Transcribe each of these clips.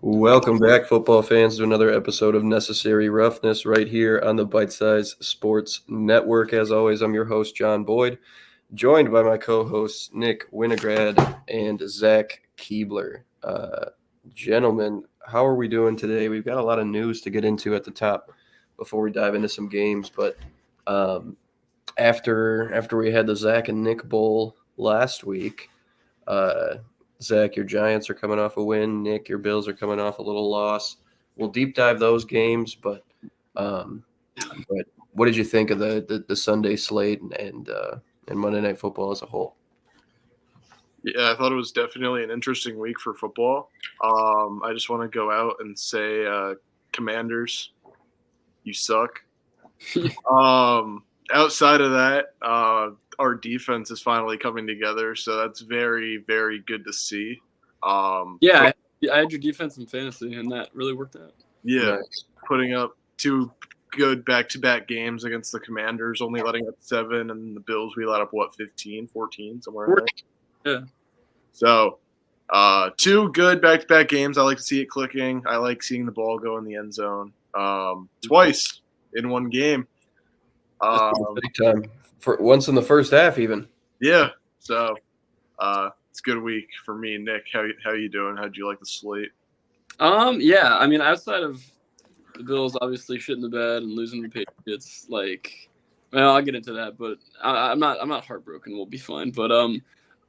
Welcome back, football fans, to another episode of Necessary Roughness right here on the Bite Size Sports Network. As always, I'm your host, John Boyd, joined by my co-hosts, Nick Winograd and Zach Keebler. Gentlemen, how are we doing today? We've got a lot of news to get into at the top before we dive into some games, but after we had the Zach and Nick Bowl last week, Zach, your Giants are coming off a win. Nick, your Bills are coming off a little loss. We'll deep dive those games, but what did you think of the Sunday slate and Monday Night Football as a whole? Yeah, I thought it was definitely an interesting week for football. I just want to go out and say, Commanders, you suck. Outside of that, our defense is finally coming together, so that's very, very good to see. I had your defense in fantasy, and that really worked out. Yeah, nice. Putting up two good back-to-back games against the Commanders, only letting up 7, and the Bills we let up, 15, 14, somewhere around there. Yeah. So, 2 good back-to-back games. I like to see it clicking. I like seeing the ball go in the end zone twice in one game. Big time. For once in the first half, even. Yeah. So, it's a good week for me. Nick, how you doing? How'd you like the slate? Yeah. I mean, outside of the Bills obviously shitting the bed and losing the Patriots, I'll get into that, but I'm not heartbroken. We'll be fine. But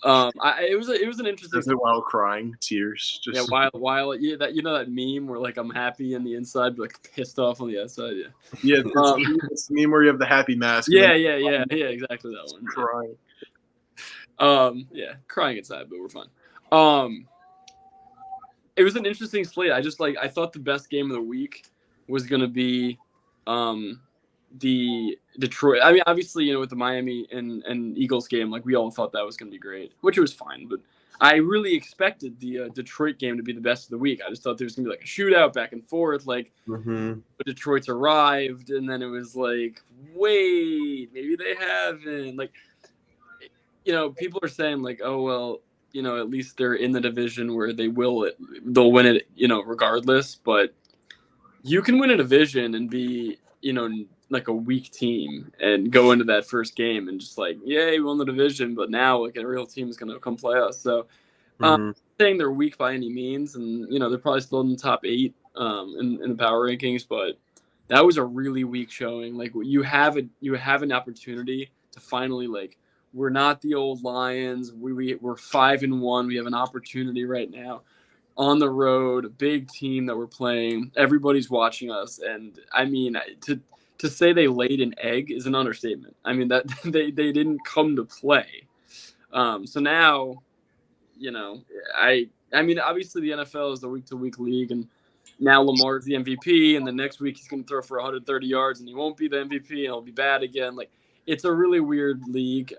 it was an interesting. While crying, tears. Just while that meme where I'm happy on the inside, but pissed off on the outside. Yeah. It's the meme where you have the happy mask. Yeah, exactly that one. Crying. Crying inside, but we're fine. It was an interesting slate. I thought the best game of the week was gonna be, the Detroit. I mean, obviously, with the Miami and Eagles game, we all thought that was going to be great, which was fine. But I really expected the Detroit game to be the best of the week. I just thought there was going to be a shootout back and forth. But Detroit's arrived, and then it was wait, maybe they haven't. People are saying oh well, at least they're in the division where they'll win it, regardless. But you can win a division and be, a weak team and go into that first game and just yay, we won the division, but now a real team is going to come play us. So I'm saying they're weak by any means, and they're probably still in the top 8 in the power rankings, but that was a really weak showing. You have an opportunity to finally we're not the old Lions. We're 5-1. We have an opportunity right now on the road, big team that we're playing. Everybody's watching us, and I mean to say they laid an egg is an understatement. I mean that they didn't come to play. So now, I mean obviously the NFL is a week-to-week league, and now Lamar's the MVP, and the next week he's going to throw for 130 yards, and he won't be the MVP, and he'll be bad again. It's a really weird league.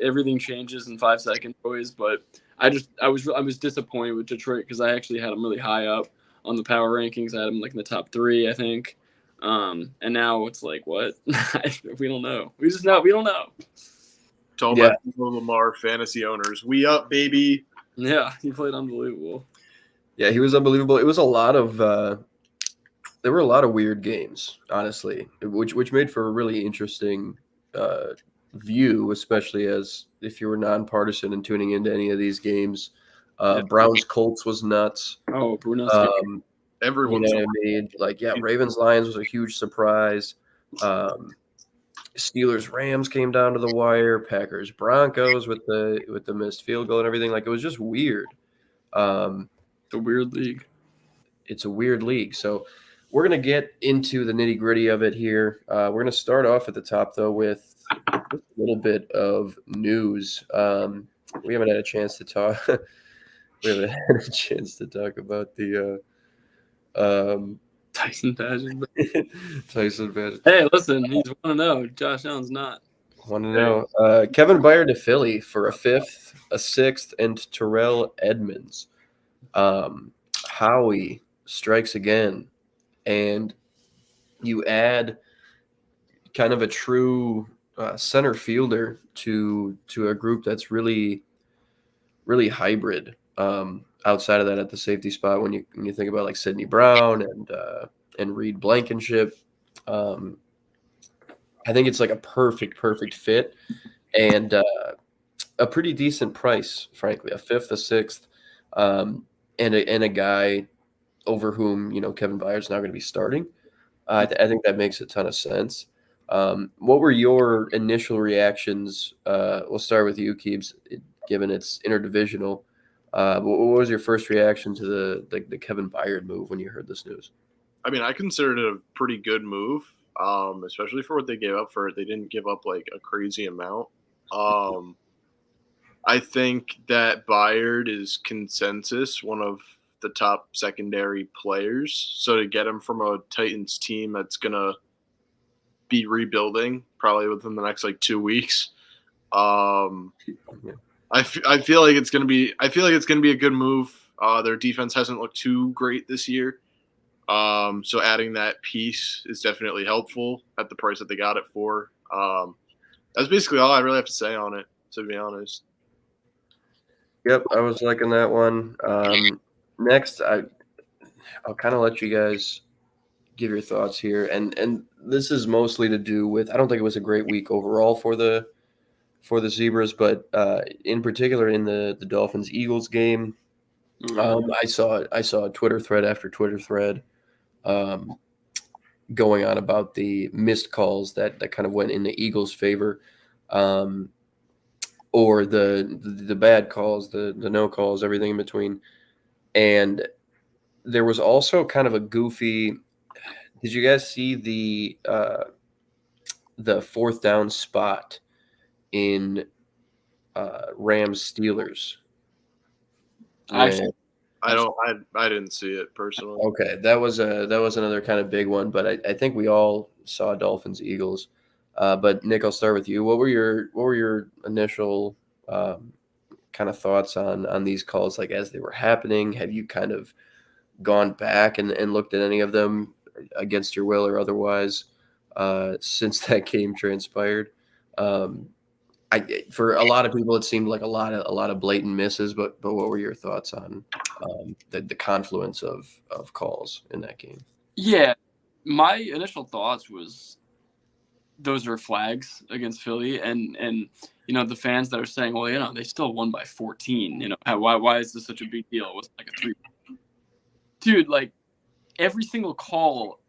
Everything changes in 5 seconds, boys. But I was disappointed with Detroit because I actually had them really high up on the power rankings. I had them in the top 3, I think. And now it's what? We don't know. We don't know. It's all about Lamar fantasy owners. We up, baby. Yeah, he played unbelievable. Yeah, he was unbelievable. It was a lot of there were a lot of weird games, honestly, which made for a really interesting view, especially as if you were nonpartisan and tuning into any of these games. Browns Colts was nuts. Oh, Bruno's everyone's Ravens Lions was a huge surprise. Steelers Rams came down to the wire. Packers Broncos with the missed field goal and everything. It was just weird. It's a weird league. It's a weird league. So we're going to get into the nitty-gritty of it here. We're going to start off at the top, though, with a little bit of news. We haven't had a chance to talk. We haven't had a chance to talk about the Tyson Badgett. Tyson Badgett. Hey, listen, he's 1-0. Josh Allen's not. 1-0. Kevin Byard to Philly for a 5th, a 6th, and Terrell Edmonds. Howie strikes again. And you add kind of a true center fielder to a group that's really, really hybrid. Outside of that, at the safety spot, when you think about like Sidney Brown and Reed Blankenship, I think it's like a perfect fit and a pretty decent price, frankly, a fifth, a sixth, and a guy over whom Kevin Byard's now going to be starting. I think that makes a ton of sense. What were your initial reactions? We'll start with you, Keebs, given it's interdivisional. What was your first reaction to the Kevin Byard move when you heard this news? I mean, I considered it a pretty good move, especially for what they gave up for it. They didn't give up like a crazy amount. I think that Byard is consensus one of the top secondary players. So to get him from a Titans team that's gonna be rebuilding probably within the next like 2 weeks, I feel like it's gonna be a good move. Their defense hasn't looked too great this year. So adding that piece is definitely helpful at the price that they got it for. That's basically all I really have to say on it, to be honest. Yep, I was liking that one. Next, I'll kind of let you guys give your thoughts here, and this is mostly to do with I don't think it was a great week overall for the Zebras, but in particular in the Dolphins Eagles game, I saw a Twitter thread after Twitter thread going on about the missed calls that kind of went in the Eagles' favor. Or the bad calls, the no calls, everything in between. And there was also kind of a goofy. Did you guys see the fourth down spot in Rams Steelers? Actually, I didn't see it personally. Okay, that was another kind of big one, but I think we all saw Dolphins Eagles. But Nick, I'll start with you. What were your initial kind of thoughts on these calls, like as they were happening? Have you kind of gone back and looked at any of them against your will or otherwise since that game transpired? For a lot of people, it seemed like a lot of blatant misses. But what were your thoughts on the confluence of calls in that game? Yeah, my initial thoughts was those are flags against Philly, and the fans that are saying, well, they still won by 14. Why is this such a big deal? It was like a 3. Dude, like every single call,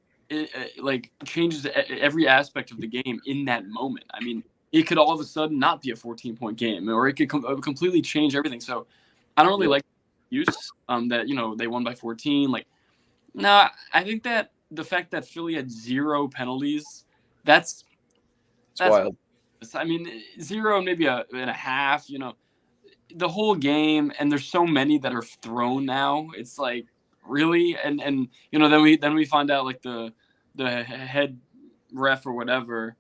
like changes every aspect of the game in that moment. I mean, it could all of a sudden not be a 14-point game, or it could completely change everything. So I don't really like the use that they won by 14. Like, no, I think that the fact that Philly had 0 penalties, that's wild. I mean, 0 maybe and a half. The whole game, and there's so many that are thrown now. It's like really, and then we find out like the head ref or whatever.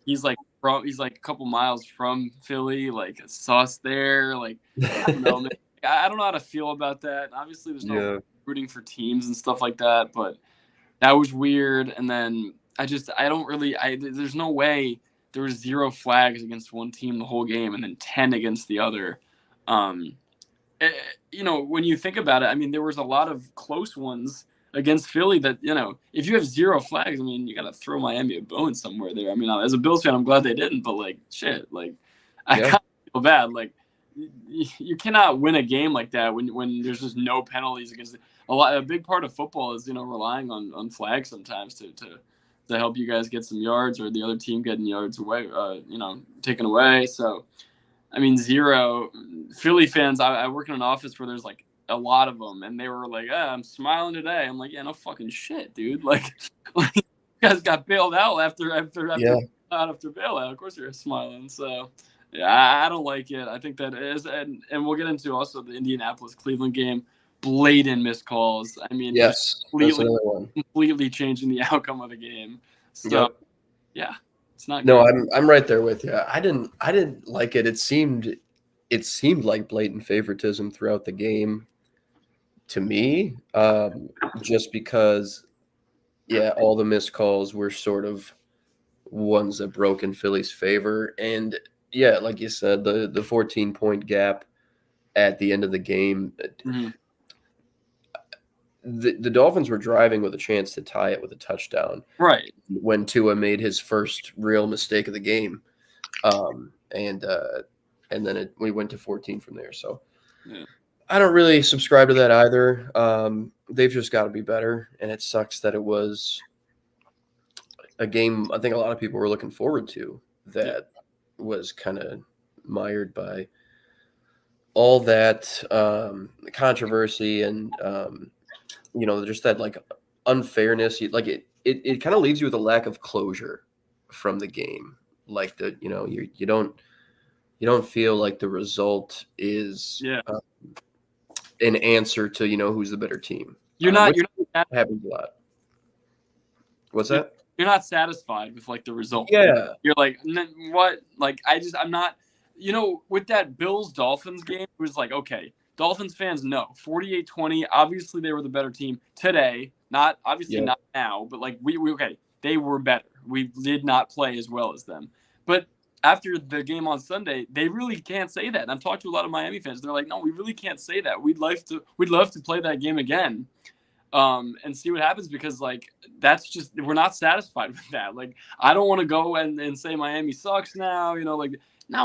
He's like a couple miles from Philly, like a sauce there. Like I don't know, man. I don't know how to feel about that. Obviously, there's no rooting for teams and stuff like that, but that was weird. And then there's no way there was 0 flags against one team the whole game and then 10 against the other. When you think about it, I mean, there was a lot of close ones against Philly that, if you have 0 flags, I mean, you got to throw Miami a bone somewhere there. I mean, as a Bills fan, I'm glad they didn't, but like, shit, like, I kind of feel bad. Like, you cannot win a game like that when there's just no penalties against it. A big part of football is, relying on flags sometimes to help you guys get some yards or the other team getting yards away, taken away. So, I mean, 0 Philly fans. I work in an office where there's like a lot of them, and they were like, I'm smiling today. I'm like, yeah, no fucking shit, dude. Like you guys got bailed out after bailout. Of course you're smiling. So yeah, I don't like it. I think that is, and we'll get into also the Indianapolis-Cleveland game. Blatant missed calls. I mean, yes, completely changing the outcome of the game. So yeah, it's not. No, good. I'm right there with you. I didn't like it. It seemed like blatant favoritism throughout the game to me, just because, all the missed calls were sort of ones that broke in Philly's favor, and like you said, the 14-point gap at the end of the game. Mm-hmm. The Dolphins were driving with a chance to tie it with a touchdown. Right. When Tua made his first real mistake of the game. And then we went to 14 from there. So Yeah. I don't really subscribe to that either. They've just got to be better. And it sucks that it was a game I think a lot of people were looking forward to that was kind of mired by all that controversy and just that like unfairness. Like it kind of leaves you with a lack of closure from the game. Like you don't feel like the result is an answer to who's the better team. You're not happens a lot. What's that? You're not satisfied with like the result. Yeah. You're like, what? Like I'm not. With that Bills Dolphins game, it was like, okay, Dolphins fans know 48-20. Obviously, they were the better team today. Not now, but like we okay, they were better. We did not play as well as them. But after the game on Sunday, they really can't say that. And I've talked to a lot of Miami fans. They're like, no, we really can't say that. We'd love to play that game again, and see what happens because like that's just we're not satisfied with that. Like I don't want to go and say Miami sucks now. No,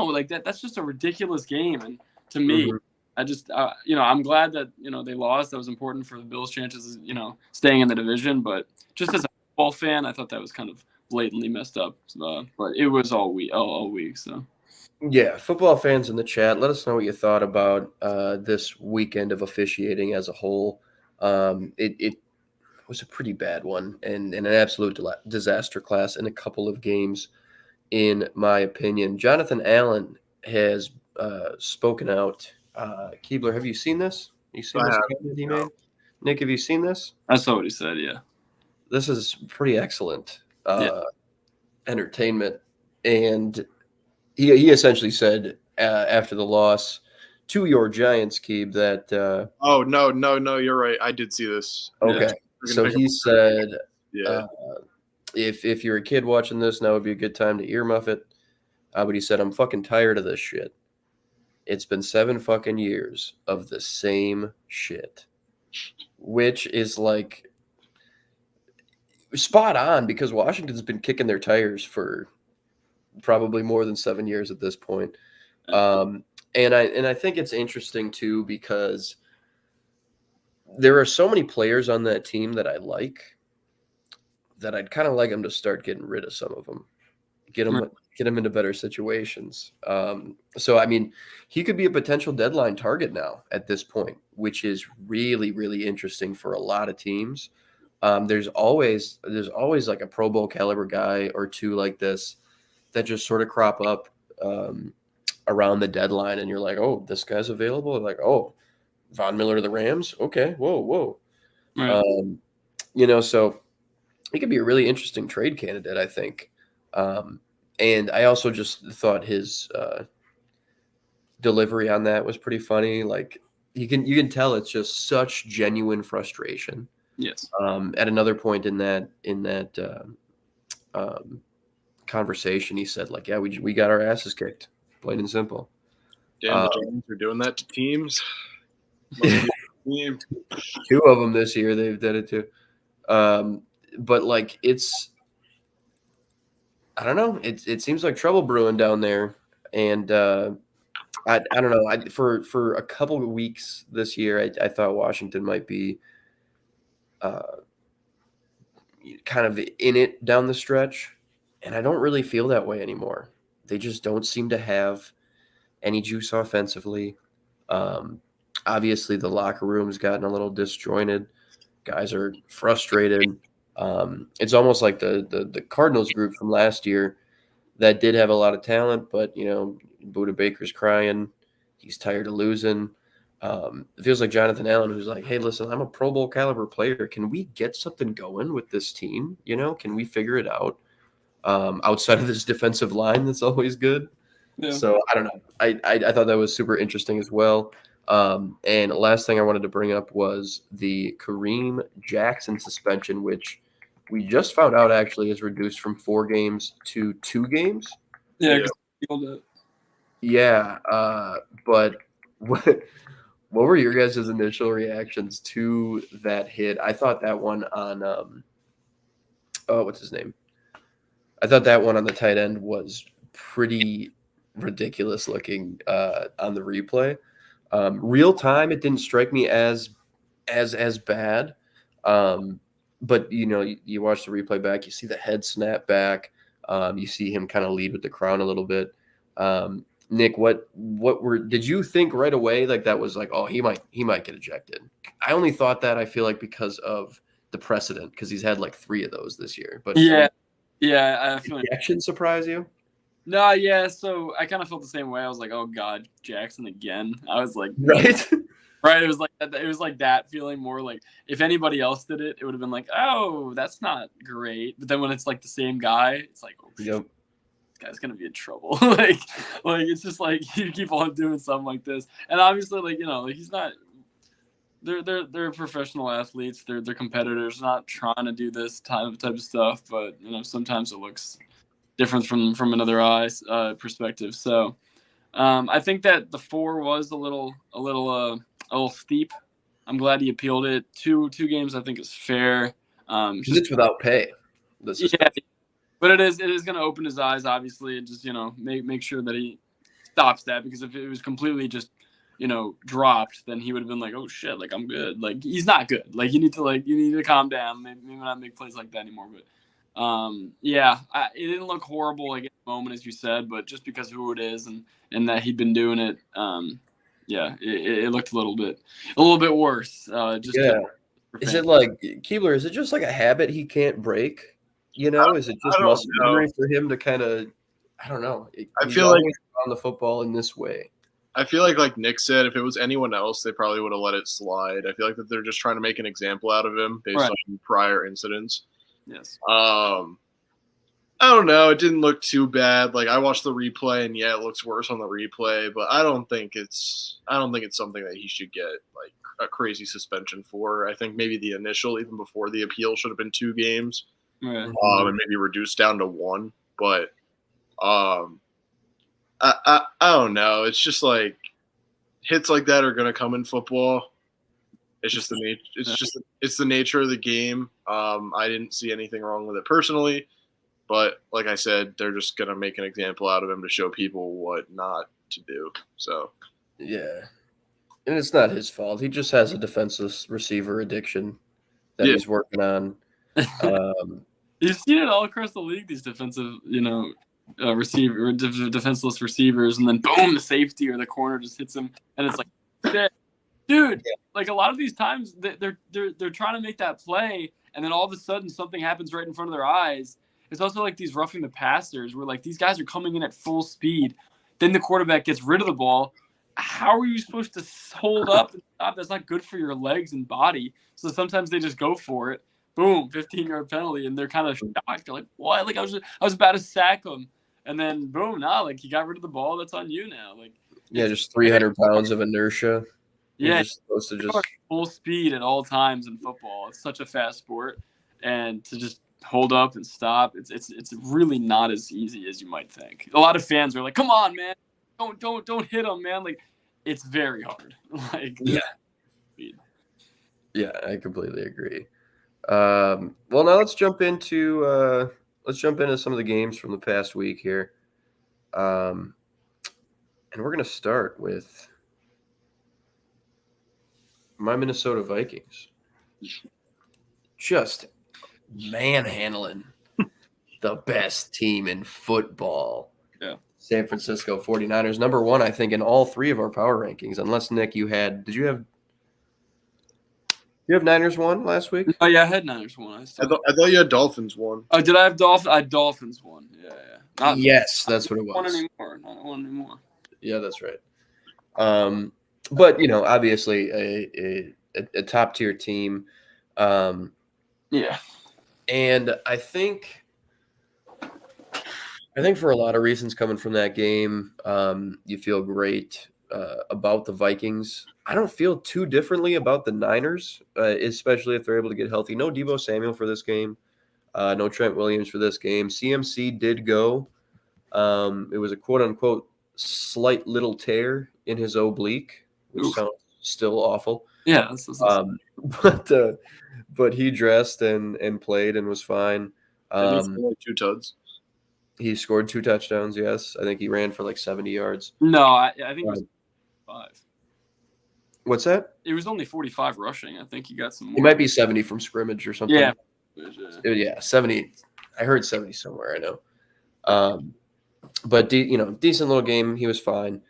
like that's just a ridiculous game. And to me, I just I'm glad that they lost. That was important for the Bills' chances, staying in the division. But just as a football fan, I thought that was kind of blatantly messed up. But it was all week. So yeah, football fans in the chat, let us know what you thought about this weekend of officiating as a whole. It was a pretty bad one and an absolute disaster class in a couple of games, in my opinion. Jonathan Allen has spoken out. Keebler, have you seen this? You seen this comment he made? Nick, have you seen this? I saw what he said. Yeah, this is pretty excellent entertainment, and he essentially said after the loss to your Giants, Keeb, that oh no, you're right. I did see this. Okay, yeah. So he said, if you're a kid watching this, now would be a good time to earmuff it. But he said, I'm fucking tired of this shit. It's been 7 fucking years of the same shit, which is like spot on because Washington's been kicking their tires for probably more than 7 years at this point. And I think it's interesting too because there are so many players on that team that I like that I'd kind of like them to start getting rid of some of them, get them into better situations. So I mean, he could be a potential deadline target now at this point, which is really, really interesting for a lot of teams. There's always like a Pro Bowl caliber guy or two like this that just sort of crop up around the deadline, and you're like, oh, this guy's available. Like, oh, Von Miller to the Rams. Okay, whoa. Right. So he could be a really interesting trade candidate, I think. And I also just thought his delivery on that was pretty funny. Like you can tell it's just such genuine frustration. Yes. At another point in that conversation, he said, like, yeah, we got our asses kicked, plain and simple. Damn, the Giants are doing that to teams. 2 of them this year they've done it to. But like I don't know. It seems like trouble brewing down there, and I don't know. For a couple of weeks this year, I thought Washington might be kind of in it down the stretch, and I don't really feel that way anymore. They just don't seem to have any juice offensively. Obviously, the locker room's gotten a little disjointed. Guys are frustrated. It's almost like the Cardinals group from last year that did have a lot of talent, but Buda Baker's crying. He's tired of losing. It feels like Jonathan Allen, who's like, hey, listen, I'm a Pro Bowl caliber player. Can we get something going with this team? Can we figure it out outside of this defensive line that's always good? Yeah. So I don't know. I thought that was super interesting as well. And last thing I wanted to bring up was the Kareem Jackson suspension, which we just found out actually is reduced from 4 games to 2 games. Yeah. Yeah. But What were your guys' initial reactions to that hit? I thought that one on what's his name? I thought that one on the tight end was pretty ridiculous looking on the replay. Real time, it didn't strike me as bad. But you watch the replay back, you see the head snap back. You see him kind of lead with the crown a little bit. Nick, did you think right away like that was like, oh, he might get ejected? I only thought that, I feel like, because of the precedent, because he's had like 3 of those this year. But yeah, I feel like reaction surprise you? no, yeah. So I kind of felt the same way. I was like, oh God, Jackson again. I was like, Right. Right. It was like that. It was like that feeling more like if anybody else did it, it would have been like, oh, that's not great. But then when it's like the same guy, it's like, oh, Yep. this guy's gonna be in trouble. like it's just like you keep on doing something like this, and obviously, like he's not. They're professional athletes. They're competitors. Not trying to do this type of stuff, but sometimes it looks different from another eye's perspective. So I think that the 4 was a little steep. I'm glad he appealed it. Two games I think is fair. It's without pay. Yeah, but it is going to open his eyes, obviously, and just make sure that he stops that, because if it was completely just dropped, then he would have been like, oh shit, like I'm good. Like he's not good. Like you need to calm down. Maybe not make plays like that anymore. But it didn't look horrible like at the moment, as you said, but just because of who it is and that he'd been doing it, it looked a little bit worse. Is it like Keebler? Is it just like a habit he can't break? Is it just muscle memory for him to kind of? I don't know. I feel like on the football in this way. I feel like Nick said, if it was anyone else, they probably would have let it slide. I feel like that they're just trying to make an example out of him based on prior incidents. Yes. I don't know. It didn't look too bad. Like I watched the replay, and it looks worse on the replay. But I don't think it's something that he should get like a crazy suspension for. I think maybe the initial, even before the appeal, should have been 2 games, and maybe reduced down to 1. But I don't know. It's just like hits like that are going to come in football. It's just the nature of the game. I didn't see anything wrong with it personally, but like I said, they're just going to make an example out of him to show people what not to do. So yeah, and it's not his fault. He just has a defenseless receiver addiction that he's working on. You've seen it all across the league. These defensive, defenseless receivers, and then boom, the safety or the corner just hits him, and it's like, dude, like a lot of these times they're trying to make that play, and then all of a sudden something happens right in front of their eyes. It's also like these roughing the passers, where like these guys are coming in at full speed, then the quarterback gets rid of the ball. How are you supposed to hold up and stop? That's not good for your legs and body. So sometimes they just go for it. Boom, 15-yard penalty, and they're kind of shocked. They're like, what? Like I was about to sack him, and then boom, like he got rid of the ball. That's on you now. Like just 300 pounds of inertia. You're just supposed to just full speed at all times in football. It's such a fast sport, and to just hold up and stop, it's really not as easy as you might think. A lot of fans are like, "Come on, man, don't hit him, man!" Like it's very hard. Like yeah, I completely agree. Well, now let's jump into some of the games from the past week here, and we're gonna start with my Minnesota Vikings. Just manhandling the best team in football. Yeah. San Francisco 49ers, number 1, I think, in all 3 of our power rankings. Unless, Nick, did you have Niners 1 last week? Oh, yeah, I had Niners 1. I thought you had Dolphins 1. Oh, did I have Dolphins? I had Dolphins 1. Yeah. Yes, that's what it was. Not one anymore. Yeah, that's right. But obviously a top tier team. Yeah. And I think for a lot of reasons coming from that game, you feel great about the Vikings. I don't feel too differently about the Niners, especially if they're able to get healthy. No Deebo Samuel for this game. No Trent Williams for this game. CMC did go. It was a quote-unquote slight little tear in his oblique. which Oof. sounds still awful. Yeah, that's But but he dressed and played and was fine. And he's like 2 tuds. He scored 2 touchdowns. Yes, I think he ran for like 70 yards. no, I think it was 5. What's that? It was only 45 rushing. I think he got some more. It might be 70 from scrimmage or something. Yeah. Yeah, 70. I heard 70 somewhere. I know. But decent little game. He was fine.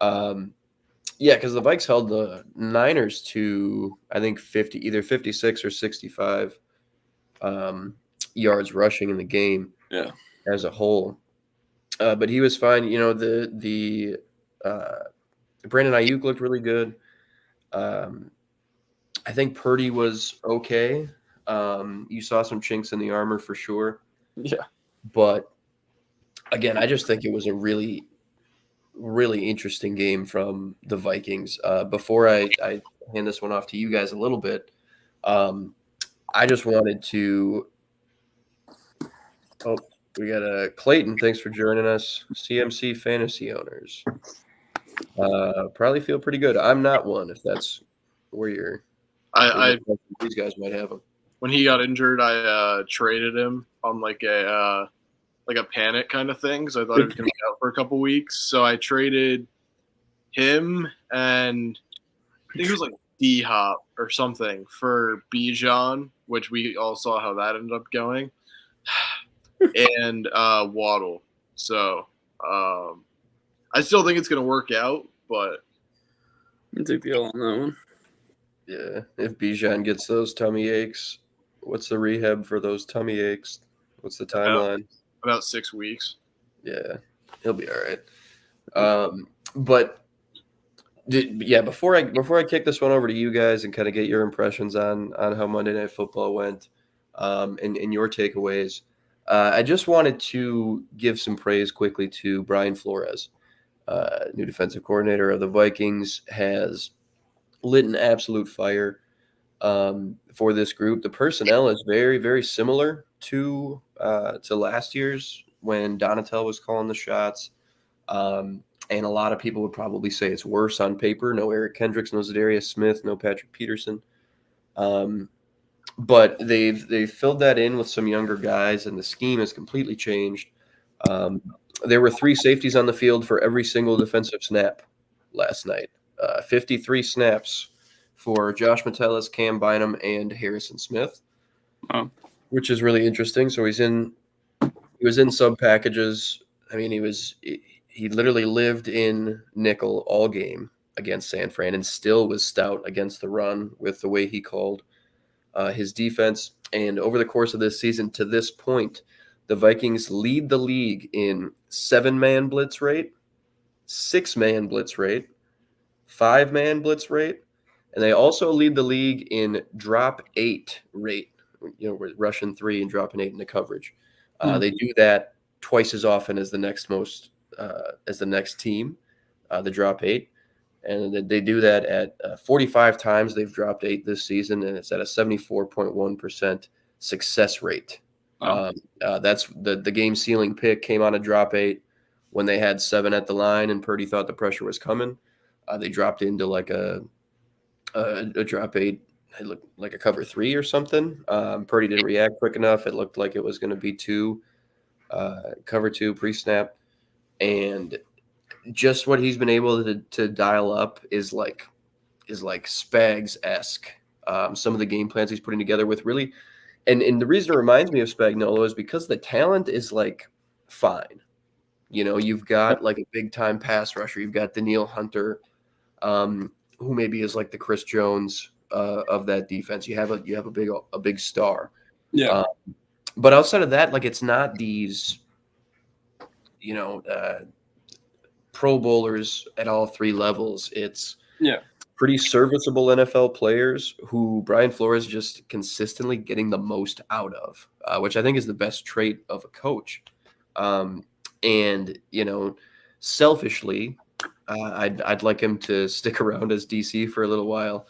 Yeah, because the Vikes held the Niners to I think either 56 or 65 yards rushing in the game. Yeah. As a whole. But he was fine. The Brandon Ayuk looked really good. I think Purdy was okay. You saw some chinks in the armor for sure. Yeah. But again, I just think it was a really, really interesting game from the Vikings. Before I hand this one off to you guys a little bit, I just wanted to – oh, we got a Clayton. Thanks for joining us. CMC fantasy owners. Probably feel pretty good. I'm not one if that's where you're – these guys might have them. When he got injured, I traded him on like a panic kind of thing because I thought he was going to be out for a couple weeks. So I traded him and I think it was like D-Hop or something for Bijan, which we all saw how that ended up going, and Waddle. So I still think it's going to work out, but I take the L on that one. Yeah, if Bijan gets those tummy aches, what's the rehab for those tummy aches? What's the timeline? About 6 weeks. Yeah, he'll be all right. But yeah, before I kick this one over to you guys and kind of get your impressions on how Monday Night Football went, and your takeaways, I just wanted to give some praise quickly to Brian Flores, new defensive coordinator of the Vikings, has lit an absolute fire for this group. The personnel is very, very similar to last year's when Donatel was calling the shots. And a lot of people would probably say it's worse on paper. No Eric Kendricks, no Zadarius Smith, no Patrick Peterson. But they've filled that in with some younger guys, and the scheme has completely changed. There were 3 safeties on the field for every single defensive snap last night. 53 snaps for Josh Metellus, Cam Bynum, and Harrison Smith, which is really interesting. So he was in sub packages. I mean, he literally lived in nickel all game against San Fran and still was stout against the run with the way he called his defense. And over the course of this season, to this point, the Vikings lead the league in 7-man blitz rate, 6-man blitz rate, 5-man blitz rate, and they also lead the league in drop 8 rate. We're rushing 3 and dropping 8 in the coverage. They do that twice as often as the next team, the drop 8, and they do that at 45 times. They've dropped 8 this season, and it's at a 74.1% success rate. That's the game sealing pick came on a drop 8 when they had 7 at the line, and Purdy thought the pressure was coming. They dropped into like a drop 8. It looked like a cover 3 or something. Purdy didn't react quick enough. It looked like it was going to be cover 2 pre-snap. And just what he's been able to dial up is like Spags-esque. Some of the game plans he's putting together with really – and the reason it reminds me of Spagnuolo is because the talent is like fine. You've got like a big-time pass rusher. You've got Daniil Hunter, who maybe is like the Chris Jones of that defense. You have a big star. Yeah. But outside of that, like it's not these, Pro Bowlers at all 3 levels. It's pretty serviceable NFL players who Brian Flores just consistently getting the most out of, which I think is the best trait of a coach. And selfishly, I'd like him to stick around as DC for a little while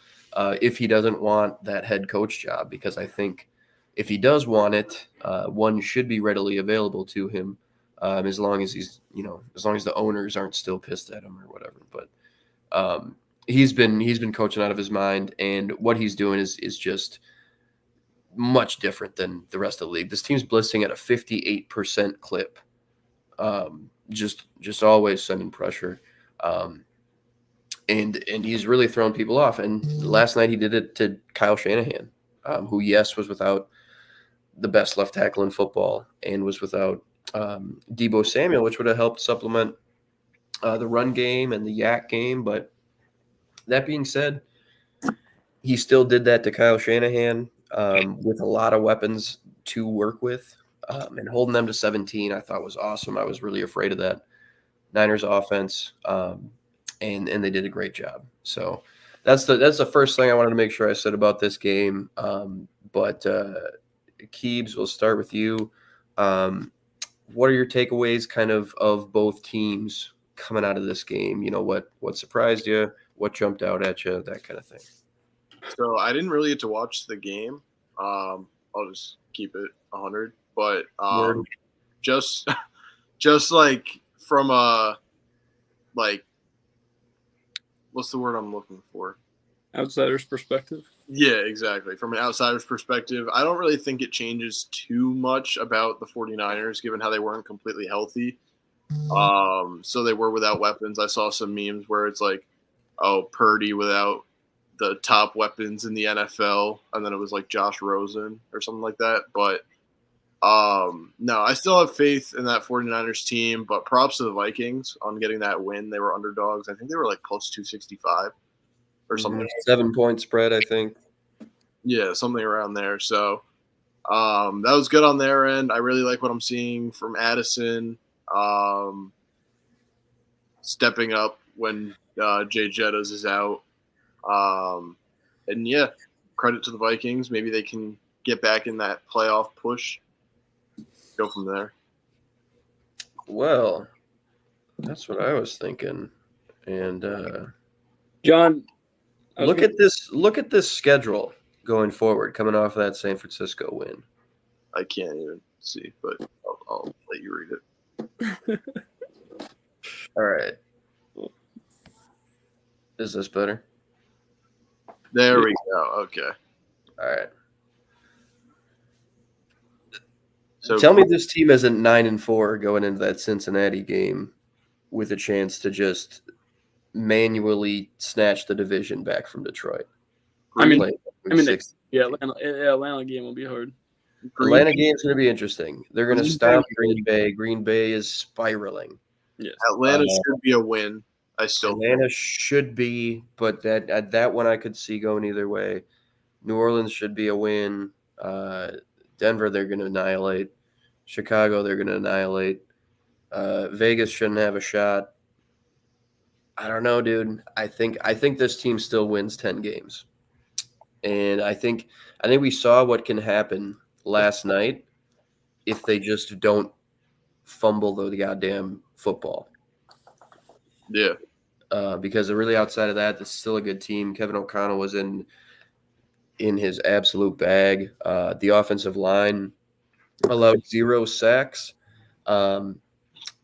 if he doesn't want that head coach job, because I think if he does want it, one should be readily available to him, as long as he's, as long as the owners aren't still pissed at him or whatever. But he's been coaching out of his mind, and what he's doing is just much different than the rest of the league. This team's blitzing at a 58% clip. Just always sending pressure. And he's really thrown people off. And last night he did it to Kyle Shanahan, who, yes, was without the best left tackle in football and was without Deebo Samuel, which would have helped supplement the run game and the yak game. But that being said, he still did that to Kyle Shanahan with a lot of weapons to work with. And holding them to 17, I thought was awesome. I was really afraid of that Niners offense, and they did a great job. So that's the first thing I wanted to make sure I said about this game. But Keebs, we'll start with you. What are your takeaways kind of both teams coming out of this game? You know, what surprised you? What jumped out at you? That kind of thing. So I didn't really get to watch the game. I'll just keep it 100. But just like from a like, what's the word I'm looking for? Outsider's perspective. Yeah, exactly. From an outsider's perspective, I don't really think it changes too much about the 49ers, given how they weren't completely healthy. So they were without weapons. I saw some memes where it's like, oh, Purdy without the top weapons in the NFL, and then it was like Josh Rosen or something like that. But no, I still have faith in that 49ers team, but props to the Vikings on getting that win. They were underdogs. I think they were like plus 265 or something. 7-point spread, I think. Yeah, something around there. So that was good on their end. I really like what I'm seeing from Addison. Stepping up when Jay Jettas is out. And yeah, credit to the Vikings. Maybe they can get back in that playoff push. Go from there. Well, that's what I was thinking. And John, look at this schedule going forward, coming off of that San Francisco win. I can't even see, but I'll let you read it. All right. Is this better? There we go. Okay. All right. So tell me this team isn't 9-4 going into that Cincinnati game with a chance to just manually snatch the division back from Detroit. Atlanta game will be hard. Atlanta game's going to be interesting. They're going to stop Green Bay. Green Bay is spiraling. Yes. Atlanta should be a win. Atlanta should be, but that one I could see going either way. New Orleans should be a win. Denver, they're going to annihilate. Chicago, they're going to annihilate. Vegas shouldn't have a shot. I don't know, dude. I think this team still wins 10 games. And I think we saw what can happen last night if they just don't fumble the goddamn football. Yeah. Because really outside of that, this is still a good team. Kevin O'Connell was in his absolute bag. The offensive line allowed 0 sacks. And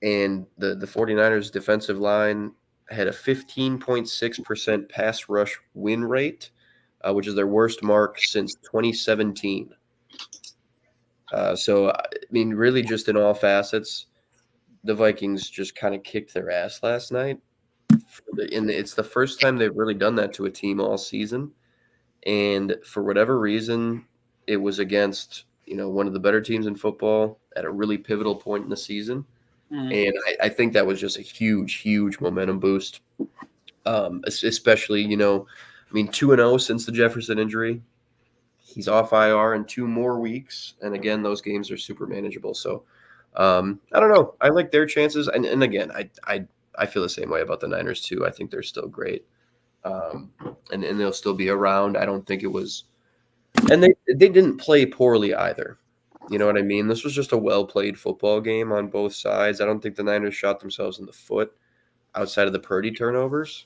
the 49ers defensive line had a 15.6% pass rush win rate, which is their worst mark since 2017. So, I mean, really just in all facets, the Vikings just kind of kicked their ass last night. And it's the first time they've really done that to a team all season. And for whatever reason, it was against, one of the better teams in football at a really pivotal point in the season. Mm-hmm. And I think that was just a huge, huge momentum boost. Especially, 2-0 since the Jefferson injury. He's off IR in 2 more weeks. And again, those games are super manageable. So I don't know. I like their chances. And again, I feel the same way about the Niners too. I think they're still great. And they'll still be around. I don't think it was – and they didn't play poorly either. You know what I mean? This was just a well-played football game on both sides. I don't think the Niners shot themselves in the foot outside of the Purdy turnovers.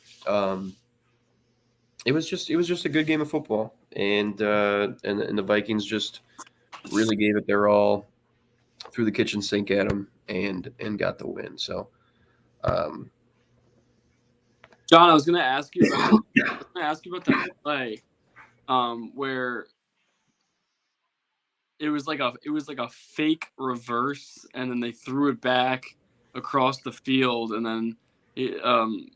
It was just a good game of football. And the Vikings just really gave it their all, threw the kitchen sink at them, and got the win. So John, I was gonna ask you about that play, where it was like a fake reverse, and then they threw it back across the field, and then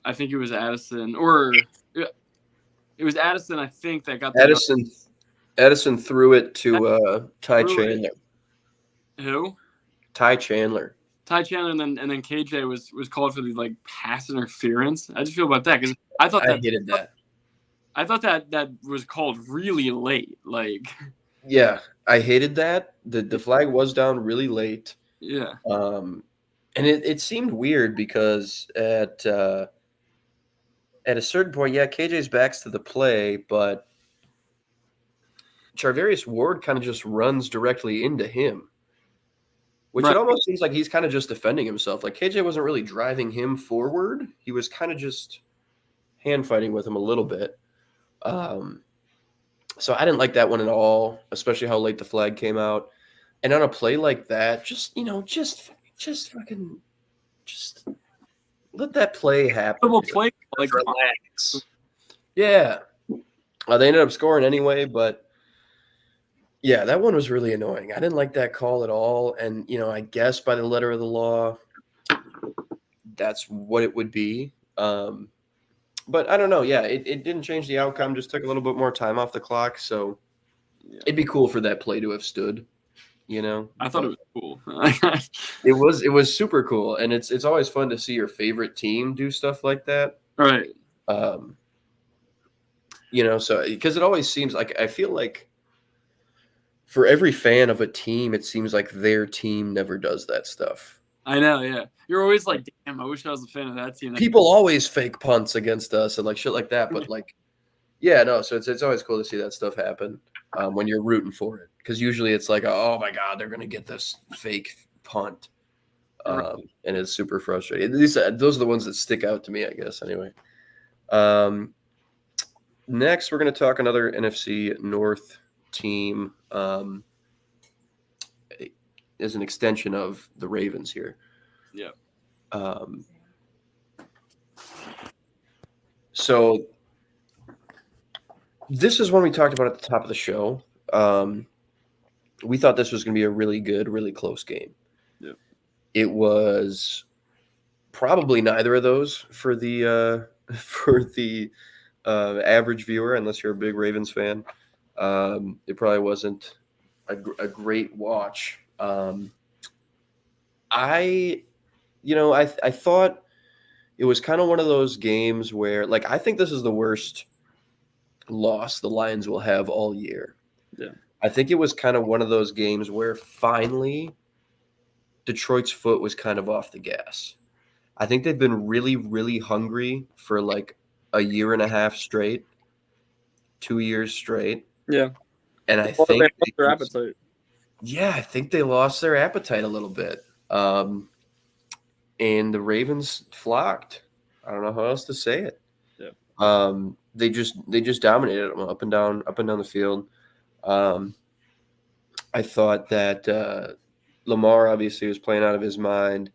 I think it was Addison, or it was Addison, I think, that got the Edison threw it to Ty threw it. Chandler. Who? Ty Chandler. Ty Chandler, and then KJ was called for the like pass interference. How did you feel about that? Because I hated that. I thought that was called really late. Like, Yeah, I hated that. The flag was down really late. yeah, And it seemed weird because at a certain point, yeah, KJ's back's to the play, but Charvarius Ward kind of just runs directly into him, which right. it almost seems like he's kind of just defending himself. Like KJ wasn't really driving him forward; he was kind of just hand fighting with him a little bit. So I didn't like that one at all, especially how late the flag came out. And on a play like that, just fucking let that play happen. Double play, like, Relax. Yeah. They ended up scoring anyway, but yeah, that one was really annoying. I didn't like that call at all. And, I guess by the letter of the law, that's what it would be. But I don't know. Yeah, it didn't change the outcome, just took a little bit more time off the clock. So it'd be cool for that play to have stood, I thought it was cool. It was super cool. And it's always fun to see your favorite team do stuff like that. Right. So because it always seems like, I feel like for every fan of a team, it seems like their team never does that stuff. I know, yeah. You're always like, damn, I wish I was a fan of that team. People always fake punts against us and like shit like that, but like, yeah, no. So it's always cool to see that stuff happen when you're rooting for it, because usually it's like, oh my god, they're gonna get this fake punt, and it's super frustrating. At least those are the ones that stick out to me, I guess. Anyway, next we're gonna talk another NFC North team. Is an extension of the Ravens here. Yeah. So this is one we talked about at the top of the show. We thought this was going to be a really good, really close game. Yeah. It was probably neither of those for the average viewer, unless you're a big Ravens fan. It probably wasn't a great watch. I thought it was kind of one of those games where, like, I think this is the worst loss the Lions will have all year. Yeah. I think it was kind of one of those games where finally Detroit's foot was kind of off the gas. I think they've been really, really hungry for like a year and a half straight, 2 years straight. Yeah. And I think their appetite. Yeah, I think they lost their appetite a little bit. And the Ravens flocked. I don't know how else to say it. Yeah. They just dominated them up and down the field. I thought that Lamar obviously was playing out of his mind.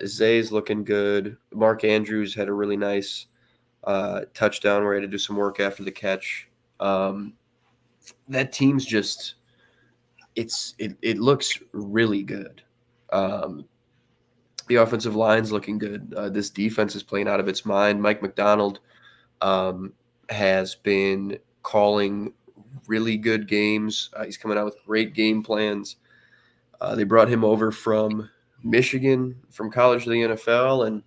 Zay's looking good. Mark Andrews had a really nice touchdown where he had to do some work after the catch. That team's just it looks really good. The offensive line's looking good. This defense is playing out of its mind. Mike McDonald has been calling really good games. He's coming out with great game plans. They brought him over from Michigan, from college to the NFL, and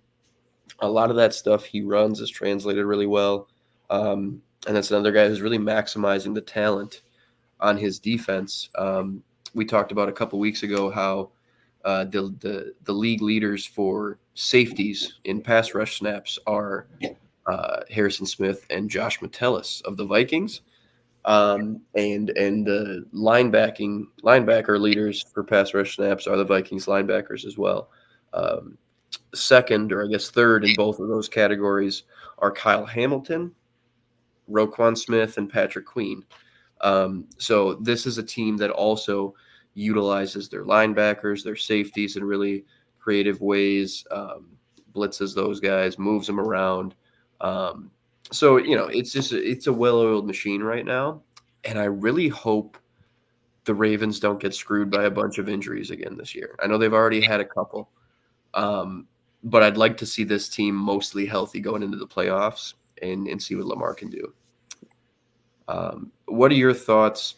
a lot of that stuff he runs is translated really well. And that's another guy who's really maximizing the talent on his defense. We talked about a couple weeks ago how the league leaders for safeties in pass rush snaps are Harrison Smith and Josh Metellus of the Vikings, and the linebacker leaders for pass rush snaps are the Vikings linebackers as well. Second, or I guess third in both of those categories, are Kyle Hamilton, Roquan Smith, and Patrick Queen. So this is a team that also utilizes their linebackers, their safeties in really creative ways, blitzes those guys, moves them around. So it's a well-oiled machine right now, and I really hope the Ravens don't get screwed by a bunch of injuries again this year. I know they've already had a couple, but I'd like to see this team mostly healthy going into the playoffs and see what Lamar can do. What are your thoughts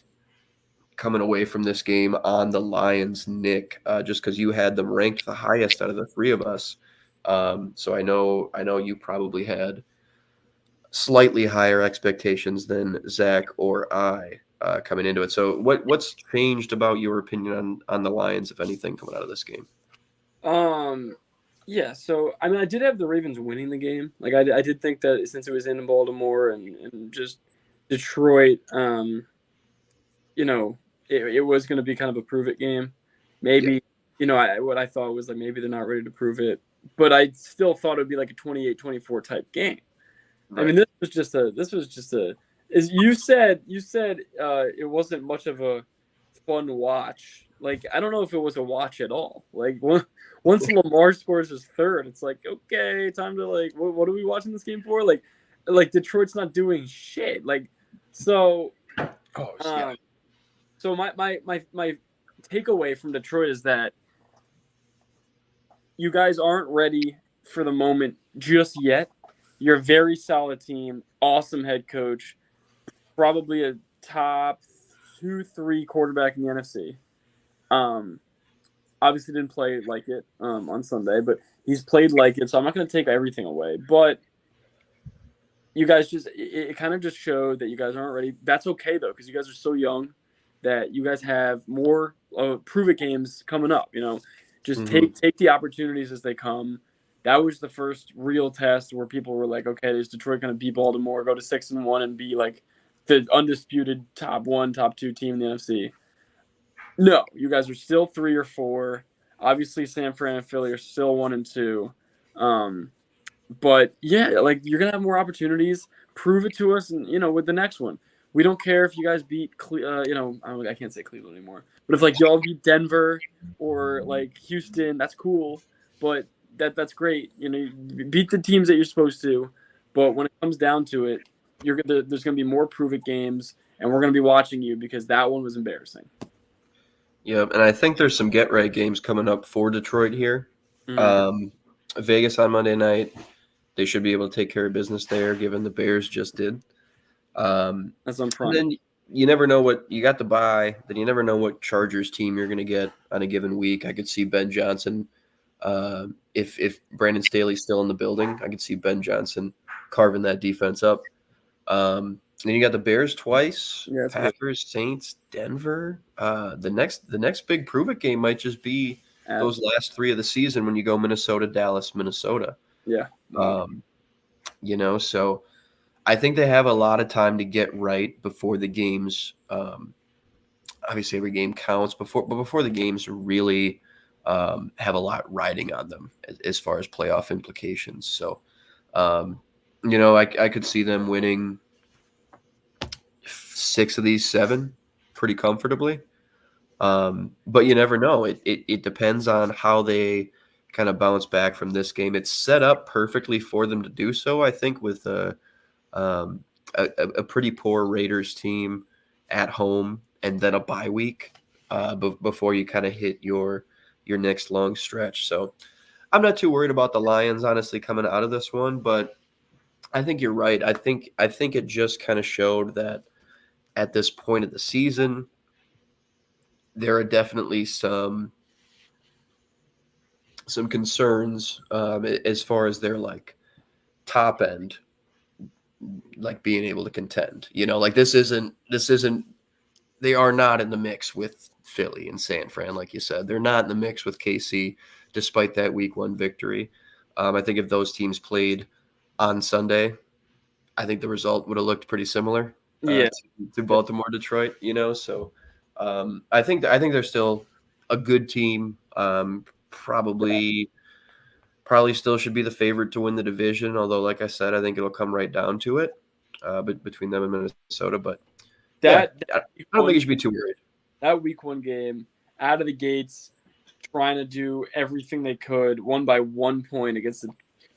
coming away from this game on the Lions, Nick? Just because you had them ranked the highest out of the three of us, so I know you probably had slightly higher expectations than Zach or I coming into it. So what's changed about your opinion on the Lions, if anything, coming out of this game? Yeah, so I mean, I did have the Ravens winning the game. Like I did think that since it was in Baltimore and just Detroit, it was going to be kind of a prove it game. Maybe, what I thought was like maybe they're not ready to prove it, but I still thought it would be like a 28-24 type game. Right. I mean, this was just a as you said it wasn't much of a fun watch. Like I don't know if it was a watch at all. Like once Lamar scores his third, it's like okay, time to like what are we watching this game for? Like Detroit's not doing shit. Like so. So my takeaway from Detroit is that you guys aren't ready for the moment just yet. You're a very solid team, awesome head coach, probably a top 2-3 quarterback in the NFC. Obviously didn't play like it on Sunday, but he's played like it, so I'm not going to take everything away. But you guys it kind of just showed that you guys aren't ready. That's okay, though, because you guys are so young that you guys have more prove-it games coming up. Just take the opportunities as they come. That was the first real test where people were like, okay, is Detroit going to beat Baltimore, go to 6-1, and be like the undisputed top 1, top 2 team in the NFC? No, you guys are still 3 or 4. Obviously, San Fran and Philly are still 1 and 2. But yeah, like you're gonna have more opportunities. Prove it to us, and with the next one, we don't care if you guys beat, I can't say Cleveland anymore. But if like y'all beat Denver or like Houston, that's cool. But that's great. You beat the teams that you're supposed to. But when it comes down to it, there's gonna be more prove it games, and we're gonna be watching you because that one was embarrassing. Yeah, and I think there's some get right games coming up for Detroit here. Vegas on Monday night. They should be able to take care of business there, given the Bears just did. That's on Prime. Then you never know what you got to buy. Then you never know what Chargers team you're going to get on a given week. I could see Ben Johnson. If Brandon Staley's still in the building, I could see Ben Johnson carving that defense up. Then you got the Bears twice, Packers, Saints, Denver. The next big prove-it game might just be those last 3 of the season when you go Minnesota, Dallas, Minnesota. Yeah. So I think they have a lot of time to get right before the games. Obviously, every game counts before the games really have a lot riding on them as far as playoff implications. So, I could see them winning 6 of these 7 pretty comfortably. But you never know. It depends on how they kind of bounce back from this game. It's set up perfectly for them to do so, I think, with a pretty poor Raiders team at home and then a bye week before you kind of hit your next long stretch. So I'm not too worried about the Lions, honestly, coming out of this one, but I think you're right. I think it just kind of showed that at this point of the season, there are definitely some concerns as far as their like top end, like being able to contend. Like this isn't. They are not in the mix with Philly and San Fran, like you said. They're not in the mix with KC, despite that Week 1 victory. I think if those teams played on Sunday, I think the result would have looked pretty similar. To Baltimore, Detroit. So I think they're still a good team. Probably still should be the favorite to win the division. Although, like I said, I think it'll come right down to it, but between them and Minnesota. But I don't think you should be too worried. That Week 1 game, out of the gates, trying to do everything they could, won by 1 point against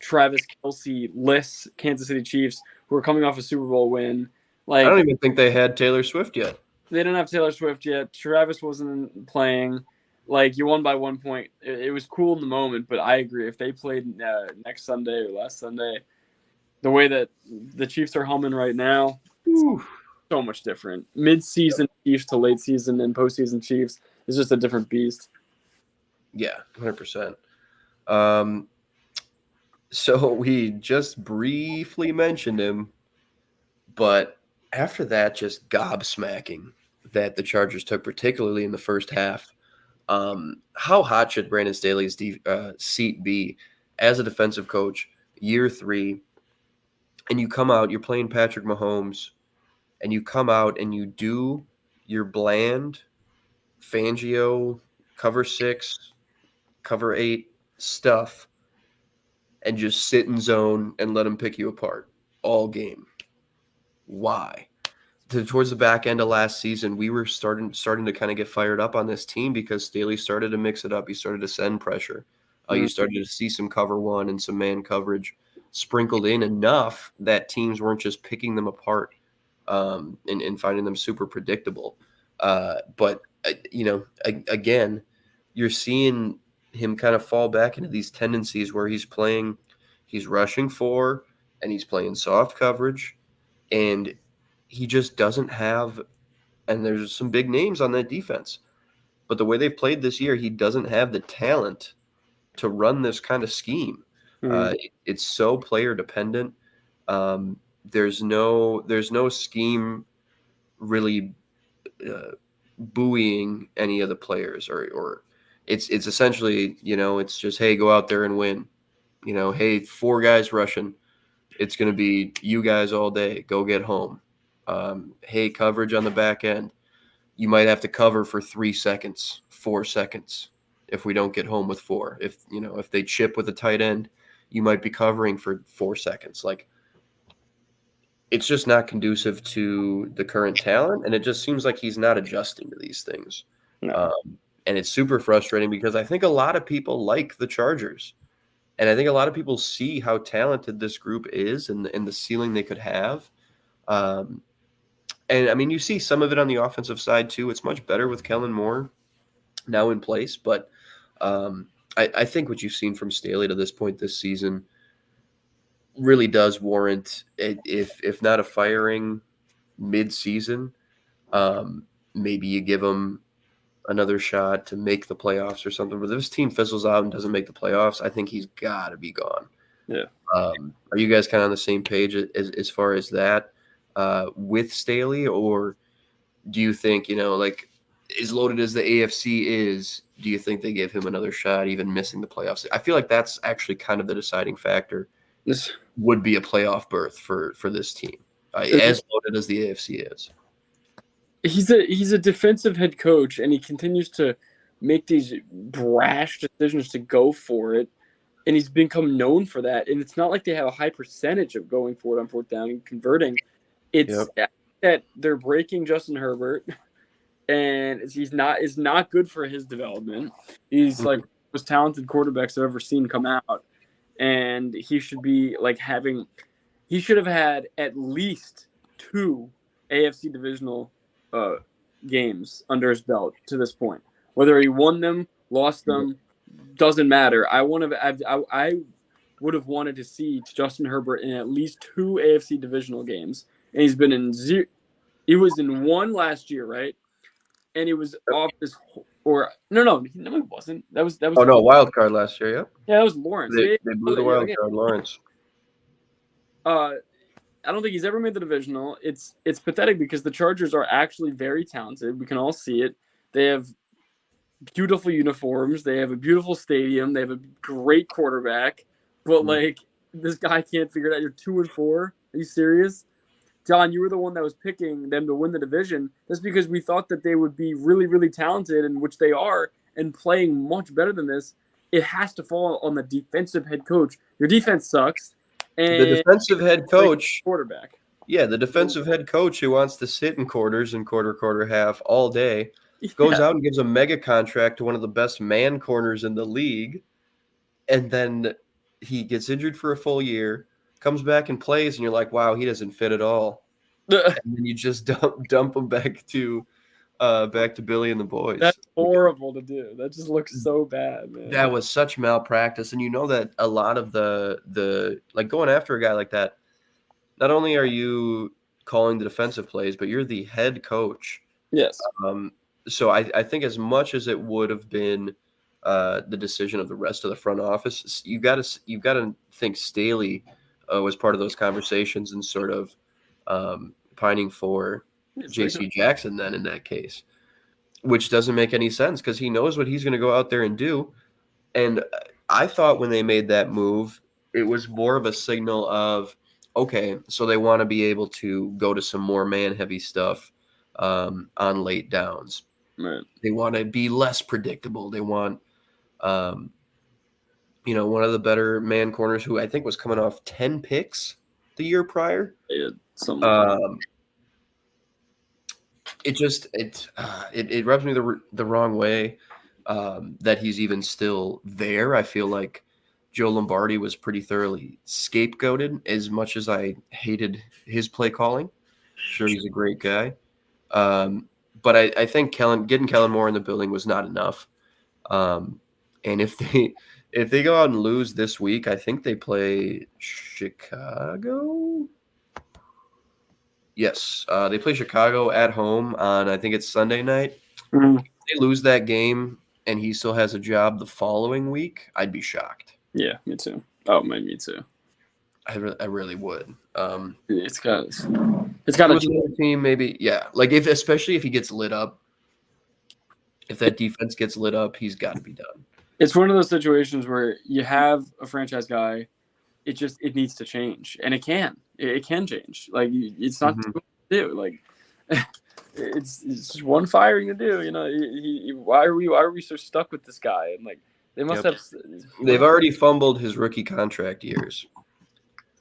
Travis Kelce-less Kansas City Chiefs who are coming off a Super Bowl win. I Like, don't even think they had Taylor Swift yet. they didn't have Taylor Swift yet. Travis wasn't playing. Like, you won by 1 point. It was cool in the moment, but I agree. If they played next Sunday or last Sunday, the way that the Chiefs are humming right now, Ooh. so much different. Mid-season Chiefs to late season and postseason Chiefs is just a different beast. Yeah, 100%. So we just briefly mentioned him, but after that, just gobsmacking that the Chargers took, particularly in the first half. How hot should Brandon Staley's seat be as a defensive coach, year 3, and you come out, you're playing Patrick Mahomes, and you come out and you do your bland Fangio cover 6, cover 8 stuff, and just sit in zone and let him pick you apart all game. Why? Towards the back end of last season, we were starting to kind of get fired up on this team because Staley started to mix it up. He started to send pressure. You started to see some cover 1 and some man coverage sprinkled in enough that teams weren't just picking them apart and finding them super predictable. But again, you're seeing him kind of fall back into these tendencies where he's rushing 4 and he's playing soft coverage, and he just doesn't have, and there's some big names on that defense, but the way they've played this year, he doesn't have the talent to run this kind of scheme. It's so player dependent. There's no scheme really buoying any of the players, or it's essentially, it's just, hey, go out there and win. Hey, 4 guys rushing. It's going to be you guys all day. Go get home. Hey, coverage on the back end. You might have to cover for 3 seconds, 4 seconds if we don't get home with 4. If they chip with a tight end, you might be covering for 4 seconds. Like, it's just not conducive to the current talent, and it just seems like he's not adjusting to these things. No. And it's super frustrating because I think a lot of people like the Chargers, and I think a lot of people see how talented this group is and the ceiling they could have. And I mean, you see some of it on the offensive side too. It's much better with Kellen Moore now in place, but I think what you've seen from Staley to this point this season really does warrant, if not a firing mid-season, maybe you give him another shot to make the playoffs or something. But if this team fizzles out and doesn't make the playoffs, I think he's got to be gone. Yeah. Are you guys kind of on the same page as far as that with Staley, or do you think, like, as loaded as the AFC is, do you think they give him another shot, even missing the playoffs? I feel like that's actually kind of the deciding factor. This would be a playoff berth for this team, as loaded as the AFC is. He's a defensive head coach, and he continues to make these brash decisions to go for it, and he's become known for that. And it's not like they have a high percentage of going for it on 4th down and converting. It's that they're breaking Justin Herbert, and is not good for his development. He's like the most talented quarterbacks I've ever seen come out, and he should be like he should have had at least 2 AFC divisional games under his belt to this point. Whether he won them, lost them, doesn't matter. I would have wanted to see Justin Herbert in at least 2 AFC divisional games, and he's been in 0. He was in 1 last year, right? And he was off his, or no, he wasn't. That was. Oh no, wild card last year, yeah. Yeah, that was Lawrence. They blew the wild card, Lawrence. I don't think he's ever made the divisional. It's pathetic because the Chargers are actually very talented. We can all see it. They have beautiful uniforms. They have a beautiful stadium. They have a great quarterback. But like, this guy can't figure it out. You're 2-4. Are you serious? John, you were the one that was picking them to win the division. That's because we thought that they would be really, really talented, and which they are, and playing much better than this. It has to fall on the defensive head coach. Your defense sucks. And the defensive head coach, quarterback. Yeah, the defensive head coach who wants to sit in quarters and quarter half all day goes out and gives a mega contract to one of the best man corners in the league, and then he gets injured for a full year, comes back and plays, and you're like, wow, he doesn't fit at all. And then you just dump him back to Billy and the boys. That's horrible to do. That just looks so bad, man. That was such malpractice, and you know that a lot of the like going after a guy like that, not only are you calling the defensive plays, but you're the head coach. Yes. So I think as much as it would have been the decision of the rest of the front office, you got to think Staley was part of those conversations and sort of pining for J.C. Jackson then in that case, which doesn't make any sense because he knows what he's going to go out there and do. And I thought when they made that move, it was more of a signal of, okay, so they want to be able to go to some more man-heavy stuff on late downs. Right. They want to be less predictable. They want, one of the better man corners who I think was coming off 10 picks the year prior. Yeah, something. It rubs me the wrong way that he's even still there. I feel like Joe Lombardi was pretty thoroughly scapegoated as much as I hated his play calling. Sure, he's a great guy. But I think getting Kellen Moore in the building was not enough. And if they go out and lose this week, I think they play Chicago. Yes, they play Chicago at home on, I think it's Sunday night. Mm-hmm. If they lose that game and he still has a job the following week, I'd be shocked. Yeah, me too. Oh, man, me too. I really would. It's got a team, maybe. Yeah, like especially if he gets lit up. If that defense gets lit up, he's got to be done. It's one of those situations where you have a franchise guy. It needs to change, and it can change. Like it's not too much to do. Like it's just one firing to do. You know, why are we so stuck with this guy? And like they must have. They've already fumbled his rookie contract years.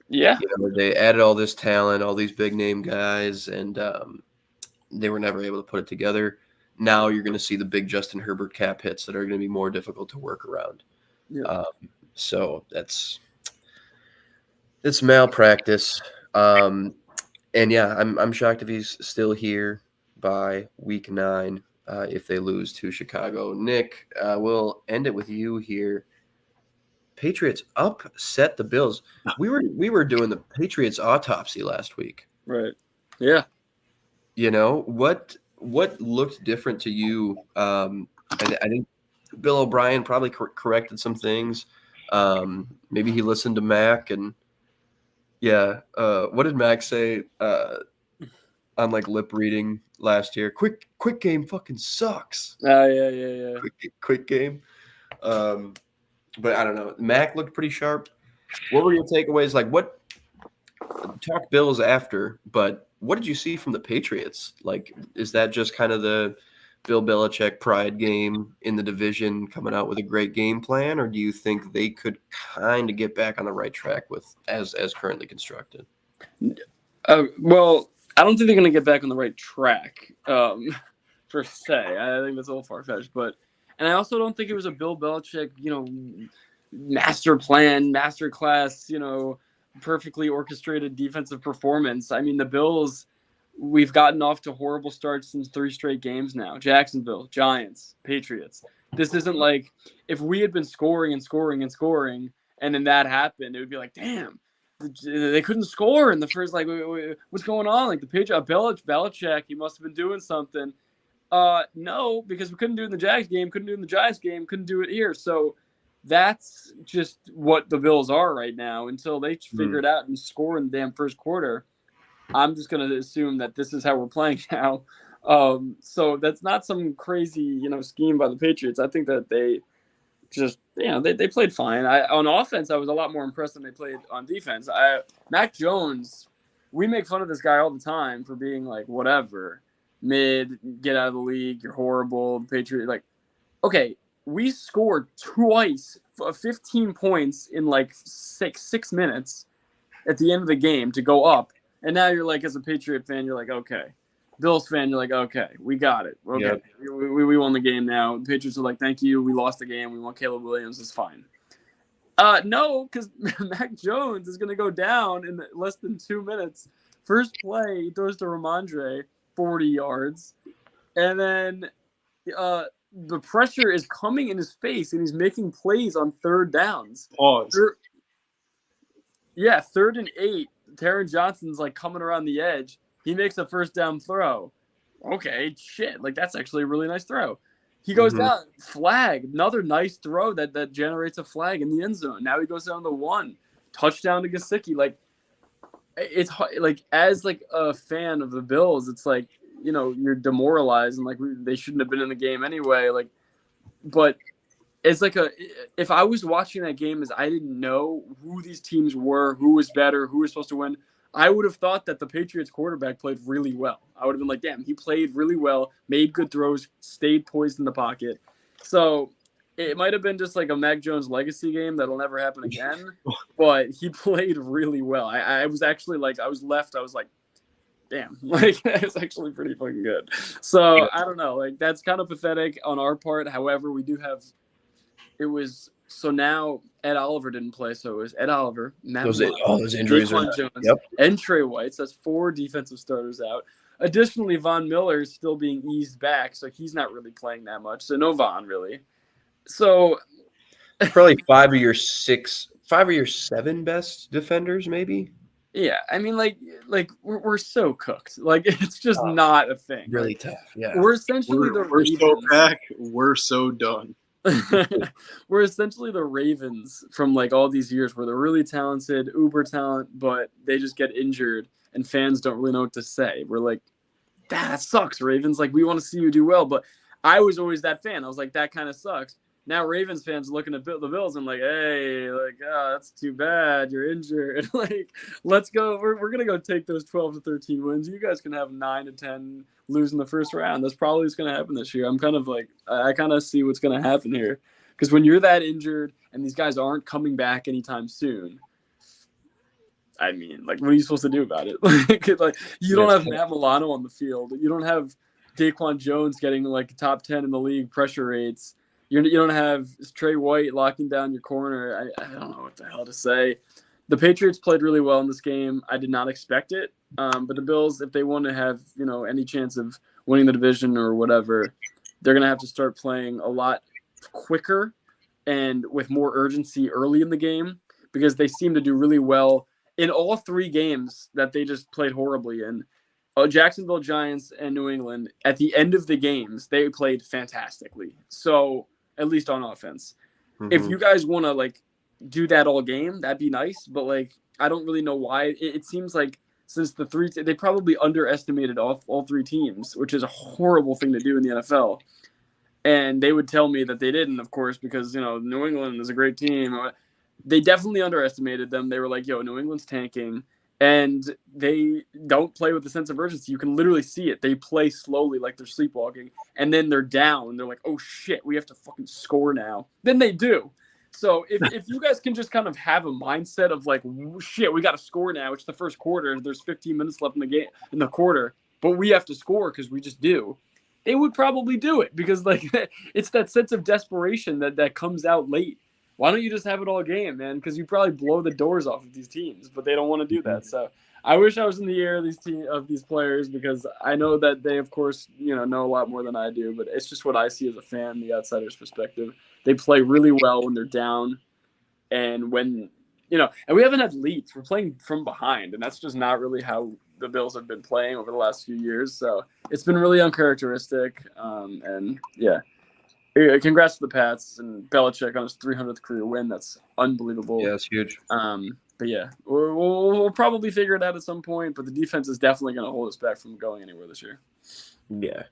Yeah, they added all this talent, all these big name guys, and they were never able to put it together. Now you're going to see the big Justin Herbert cap hits that are going to be more difficult to work around. Yeah. So it's malpractice. And yeah, I'm shocked if he's still here by week 9 if they lose to Chicago. Nick, we'll end it with you here. Patriots upset the Bills. We were doing the Patriots autopsy last week. Right. Yeah. You know, what looked different to you? I think Bill O'Brien probably corrected some things. Maybe he listened to Mac and yeah. What did Mac say on like lip reading last year? Quick game fucking sucks. Yeah. Quick game. But I don't know. Mac looked pretty sharp. What were your takeaways? Like, what talk Bills after, but what did you see from the Patriots? Like, is that just kind of the Bill Belichick pride game in the division coming out with a great game plan, or do you think they could kind of get back on the right track with as currently constructed? Well, I don't think they're going to get back on the right track per se. I think that's a little far-fetched, and I also don't think it was a Bill Belichick, master plan, master class, perfectly orchestrated defensive performance. I mean, the Bills, we've gotten off to horrible starts since 3 straight games now. Jacksonville, Giants, Patriots. This isn't like if we had been scoring and scoring and scoring, and then that happened, it would be like, damn, they couldn't score in the first, like, what's going on? Like the Patriots, Belichick, he must have been doing something. No, because we couldn't do it in the Jags game, couldn't do it in the Giants game, couldn't do it here. So that's just what the Bills are right now until they figure it out and score in the damn first quarter. I'm just going to assume that this is how we're playing now. So that's not some crazy, scheme by the Patriots. I think that they just, they played fine. On offense, I was a lot more impressed than they played on defense. Mac Jones, we make fun of this guy all the time for being like, whatever, mid, get out of the league, you're horrible. The Patriots, like, okay, we scored twice, 15 points in like six minutes at the end of the game to go up. And now you're like, as a Patriot fan, you're like, okay. Bills fan, you're like, okay, we got it. Okay, yep. we won the game now. The Patriots are like, thank you. We lost the game. We want Caleb Williams. It's fine. No, because Mac Jones is going to go down in less than 2 minutes. First play, he throws to Ramondre, 40 yards. And then the pressure is coming in his face, and he's making plays on third downs. Pause. Third and 8. Taron Johnson's like coming around the edge. He makes a first down throw. Okay, shit. Like, that's actually a really nice throw. He goes down, flag, another nice throw that generates a flag in the end zone. Now he goes down to 1. Touchdown to Gesicki. Like, it's like, as like a fan of the Bills, it's like, you know, you're demoralized and like they shouldn't have been in the game anyway. Like, but it's like if I was watching that game as I didn't know who these teams were, who was better, who was supposed to win, I would have thought that the Patriots quarterback played really well. I would have been like, damn, he played really well, made good throws, stayed poised in the pocket. So it might have been just like a Mac Jones legacy game that'll never happen again, but he played really well. I was actually like, I was like, damn, like it's actually pretty fucking good. So I don't know, like that's kind of pathetic on our part. However, we do have, so now Ed Oliver didn't play, so it was Ed Oliver, Matt Those injuries Daquan Jones, and Trey White. So that's 4 defensive starters out. Additionally, Von Miller is still being eased back, so he's not really playing that much. So no Von really. So probably 5 of your 7 best defenders, maybe. Yeah, I mean, like we're so cooked. Like it's just not a thing. Really like, tough. Yeah, we're essentially we're so back. We're so done. We're essentially the Ravens from like all these years where they're really talented, uber talent, but they just get injured and fans don't really know what to say. We're like, that sucks, Ravens. Like, we want to see you do well. But I was always that fan. I was like, that kind of sucks. Now Ravens fans looking at the Bills and like, hey, like, oh, that's too bad. You're injured. Like, let's go. We're going to go take those 12 to 13 wins. You guys can have 9 to 10 lose in the first round. That's probably what's going to happen this year. I'm kind of like, I kind of see what's going to happen here. Because when you're that injured and these guys aren't coming back anytime soon, I mean, like, what are you supposed to do about it? like you don't have Matt Milano on the field. You don't have Daquan Jones getting like top 10 in the league pressure rates. You don't have Trey White locking down your corner. I don't know what the hell to say. The Patriots played really well in this game. I did not expect it. But the Bills, if they want to have, you know, any chance of winning the division or whatever, they're going to have to start playing a lot quicker and with more urgency early in the game, because they seem to do really well in all 3 games that they just played horribly in. Jacksonville Giants and New England, at the end of the games, they played fantastically. So, at least on offense. Mm-hmm. If you guys want to, like, do that all game, that'd be nice. But, like, I don't really know why. It seems like since they probably underestimated all 3 teams, which is a horrible thing to do in the NFL. And they would tell me that they didn't, of course, because, you know, New England is a great team. They definitely underestimated them. They were like, yo, New England's tanking. And they don't play with a sense of urgency. You can literally see it. They play slowly like they're sleepwalking. And then they're down. They're like, oh, shit, we have to fucking score now. Then they do. So if you guys can just kind of have a mindset of like, shit, we got to score now. It's the first quarter. There's 15 minutes left in the game, in the quarter. But we have to score because we just do. They would probably do it because like it's that sense of desperation that comes out late. Why don't you just have it all game, man? Because you probably blow the doors off of these teams, but they don't want to do that. So I wish I was in the ear of these players, because I know that they, of course, you know a lot more than I do. But it's just what I see as a fan, the outsider's perspective. They play really well when they're down, and when and we haven't had leads. We're playing from behind, and that's just not really how the Bills have been playing over the last few years. So it's been really uncharacteristic, and yeah. Congrats to the Pats and Belichick on his 300th career win. That's unbelievable. Yeah, it's huge. But yeah, we'll probably figure it out at some point. But the defense is definitely going to hold us back from going anywhere this year. Yeah.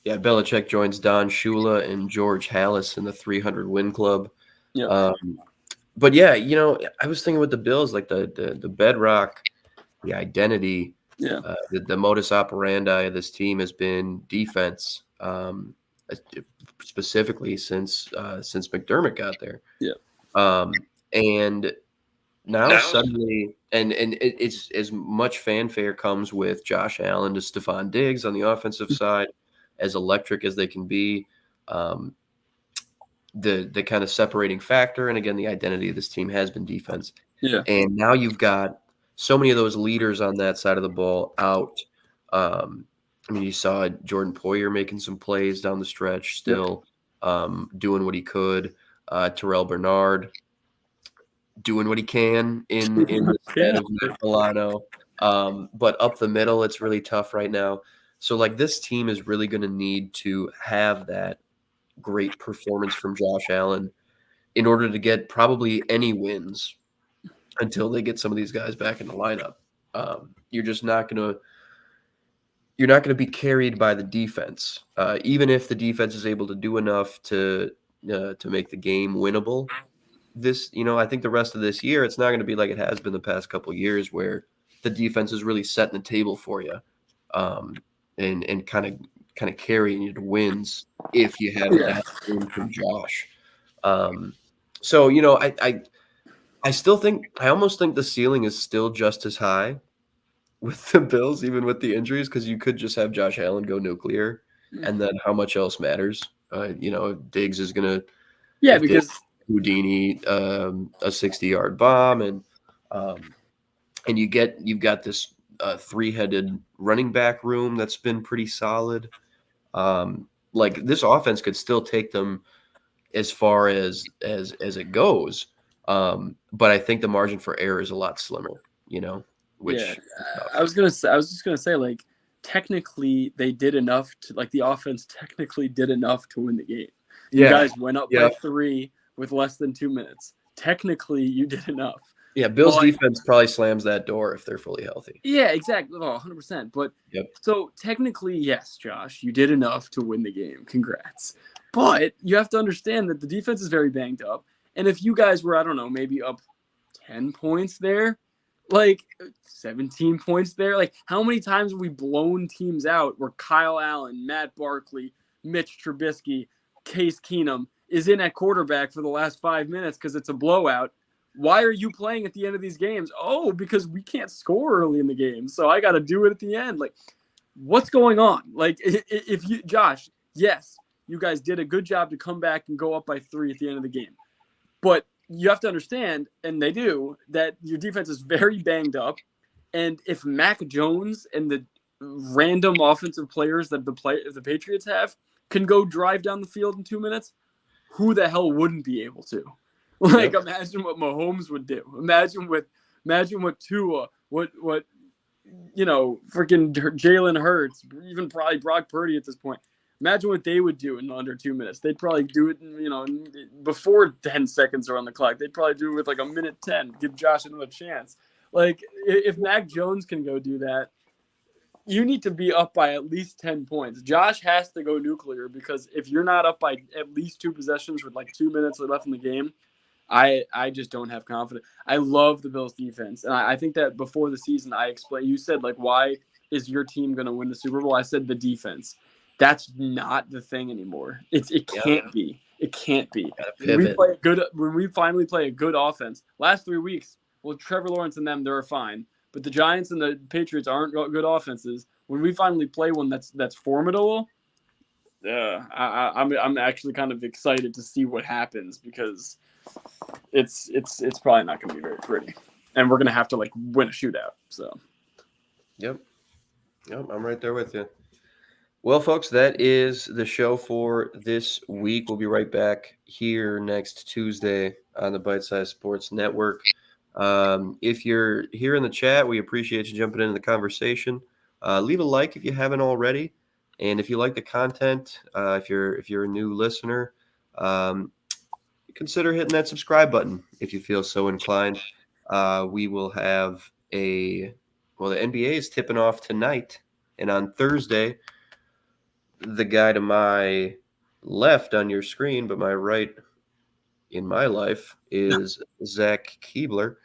Belichick joins Don Shula and George Halas in the 300 win club. Yeah. But yeah, I was thinking with the Bills, like the bedrock, the identity, the modus operandi of this team has been defense. Specifically since McDermott got there. Yeah. And now suddenly, and it's as much fanfare comes with Josh Allen to Stephon Diggs on the offensive side, as electric as they can be. the kind of separating factor. And again, the identity of this team has been defense. Yeah. And now you've got so many of those leaders on that side of the ball out. I mean, you saw Jordan Poyer making some plays down the stretch still, doing what he could. Terrell Bernard doing what he can in the stead of Matt Milano. But up the middle, it's really tough right now. So, like, this team is really going to need to have that great performance from Josh Allen in order to get probably any wins until they get some of these guys back in the lineup. You're just not going to be carried by the defense, even if the defense is able to do enough to make the game winnable. I think the rest of this year, it's not going to be like it has been the past couple of years where the defense is really setting the table for you, and kind of carrying you to wins if you have that win from Josh. So I almost think the ceiling is still just as high with the Bills, even with the injuries, because you could just have Josh Allen go nuclear, and then how much else matters? If Diggs is gonna, because Houdini a 60-yard bomb, and you've got this 3-headed running back room that's been pretty solid. Like, this offense could still take them as far as it goes, but I think the margin for error is a lot slimmer. Which I was just gonna say, like, technically they did enough to, like, the offense technically did enough to win the game. You guys went up by 3 with less than 2 minutes. Technically, you did enough. Yeah, Bills defense probably slams that door if they're fully healthy. Yeah, exactly. 100%. But so technically, yes, Josh, you did enough to win the game. Congrats. But you have to understand that the defense is very banged up. And if you guys were, I don't know, maybe up 10 points there, like 17 points there, like, how many times have we blown teams out where Kyle Allen, Matt Barkley, Mitch Trubisky, Case Keenum is in at quarterback for the last 5 minutes because it's a blowout? Why are you playing at the end of these games? Oh, because we can't score early in the game, so I got to do it at the end. Like, what's going on? Like, if you, Josh, yes, you guys did a good job to come back and go up by 3 at the end of the game. But you have to understand, and they do, that your defense is very banged up. And if Mac Jones and the random offensive players that the Patriots have can go drive down the field in 2 minutes, who the hell wouldn't be able to? Like, imagine what Mahomes would do. Imagine what Tua, what freaking Jalen Hurts, even probably Brock Purdy at this point. Imagine what they would do in under 2 minutes. They'd probably do it, before 10 seconds are on the clock. They'd probably do it with like a minute 10. Give Josh another chance. Like, if Mac Jones can go do that, you need to be up by at least 10 points. Josh has to go nuclear, because if you're not up by at least 2 possessions with like 2 minutes left in the game, I just don't have confidence. I love the Bills defense. And I think that before the season, I explained, you said, like, why is your team going to win the Super Bowl? I said the defense. That's not the thing anymore. It can't be. It can't be. When we finally play a good offense, last 3 weeks, well, Trevor Lawrence and them, they're fine. But the Giants and the Patriots aren't good offenses. When we finally play one that's formidable, I'm actually kind of excited to see what happens, because it's probably not going to be very pretty, and we're going to have to, like, win a shootout. So, yep, I'm right there with you. Well, folks, that is the show for this week. We'll be right back here next Tuesday on the Bite Size Sports Network. If you're here in the chat, we appreciate you jumping into the conversation. Leave a like if you haven't already, and if you like the content, if you're a new listener, consider hitting that subscribe button if you feel so inclined. We will have the NBA is tipping off tonight, and on Thursday, the guy to my left on your screen, but my right in my life, is Zach Keebler.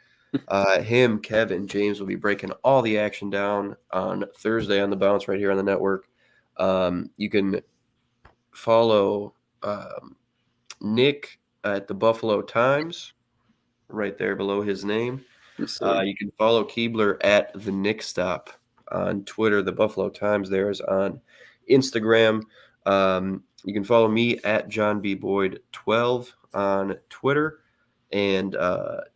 Him, Kevin, James will be breaking all the action down on Thursday on the Bounce right here on the network. You can follow Nick at the Buffalo Times right there below his name. You can follow Keebler at the Nick Stop on Twitter. The Buffalo Times there is on Instagram. You can follow me at John B. Boyd 12 on Twitter and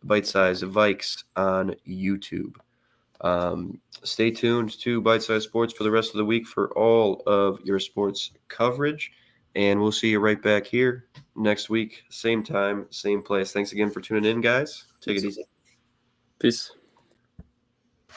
Bite Size Vikes on YouTube. Stay tuned to Bite Size Sports for the rest of the week for all of your sports coverage. And we'll see you right back here next week. Same time, same place. Thanks again for tuning in, guys. Take it easy. Peace.